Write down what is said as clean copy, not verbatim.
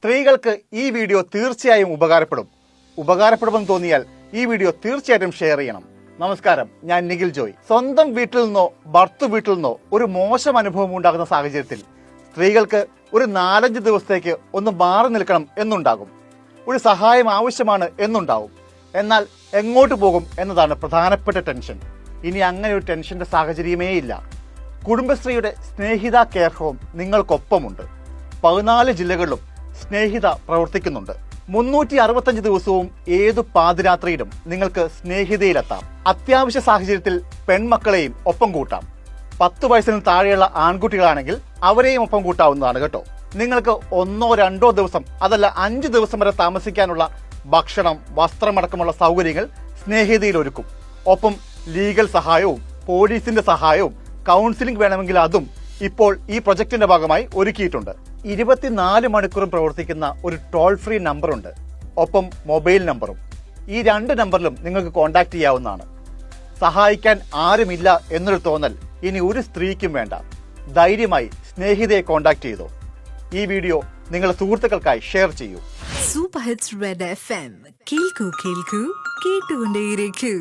സ്ത്രീകൾക്ക് ഈ വീഡിയോ തീർച്ചയായും ഉപകാരപ്പെടുമെന്ന് തോന്നിയാൽ ഈ വീഡിയോ തീർച്ചയായിട്ടും ഷെയർ ചെയ്യണം. നമസ്കാരം, ഞാൻ നിഖിൽ ജോയ്. സ്വന്തം വീട്ടിൽ നിന്നോ ഭർത്തു വീട്ടിൽ നിന്നോ ഒരു മോശം അനുഭവം ഉണ്ടാകുന്ന സാഹചര്യത്തിൽ സ്ത്രീകൾക്ക് ഒരു 4-5 ദിവസത്തേക്ക് ഒന്ന് മാറി നിൽക്കണം എന്നുണ്ടാകും. ഒരു സഹായം ആവശ്യമാണ് എന്നുണ്ടാവും. എന്നാൽ എങ്ങോട്ട് പോകും എന്നതാണ് പ്രധാനപ്പെട്ട ടെൻഷൻ. ഇനി അങ്ങനെ ഒരു ടെൻഷന്റെ സാഹചര്യമേ ഇല്ല. കുടുംബശ്രീയുടെ സ്നേഹിത കെയർ ഹോം നിങ്ങൾക്കൊപ്പമുണ്ട്. 14 ജില്ലകളിലും സ്നേഹിത പ്രവർത്തിക്കുന്നുണ്ട്. 365 ദിവസവും ഏതു പാതിരാത്രിയിലും നിങ്ങൾക്ക് സ്നേഹിതയിലെത്താം. അത്യാവശ്യ സാഹചര്യത്തിൽ പെൺമക്കളെയും ഒപ്പം കൂട്ടാം. 10 വയസ്സിന് താഴെയുള്ള ആൺകുട്ടികളാണെങ്കിൽ അവരെയും ഒപ്പം കൂട്ടാവുന്നതാണ് കേട്ടോ. നിങ്ങൾക്ക് 1-2 ദിവസം അതല്ല 5 ദിവസം വരെ താമസിക്കാനുള്ള ഭക്ഷണം, വസ്ത്രമടക്കമുള്ള സൗകര്യങ്ങൾ സ്നേഹിതയിൽ ഒരുക്കും. ഒപ്പം ലീഗൽ സഹായവും പോലീസിന്റെ സഹായവും കൗൺസിലിംഗ് വേണമെങ്കിൽ അതും ഇപ്പോൾ ഈ പ്രൊജക്ടിന്റെ ഭാഗമായി ഒരുക്കിയിട്ടുണ്ട്. 24 മണിക്കൂറും പ്രവർത്തിക്കുന്ന ഒരു ടോൾ ഫ്രീ നമ്പറുണ്ട്. ഒപ്പം മൊബൈൽ നമ്പറും. ഈ 2 നമ്പറിലും നിങ്ങൾക്ക് കോൺടാക്ട് ചെയ്യാവുന്നതാണ്. സഹായിക്കാൻ ആരുമില്ല എന്നൊരു തോന്നൽ ഇനി ഒരു സ്ത്രീക്കും വേണ്ട. ധൈര്യമായി സ്നേഹിതയെ കോൺടാക്ട് ചെയ്തോ. ഈ വീഡിയോ നിങ്ങളുടെ സുഹൃത്തുക്കൾക്കായി ഷെയർ ചെയ്യൂ. സൂപ്പർ ഹിറ്റ്സ് റെഡ് FM കേൾക്കൂ കേട്ടുകൊണ്ടേയിരിക്കൂ.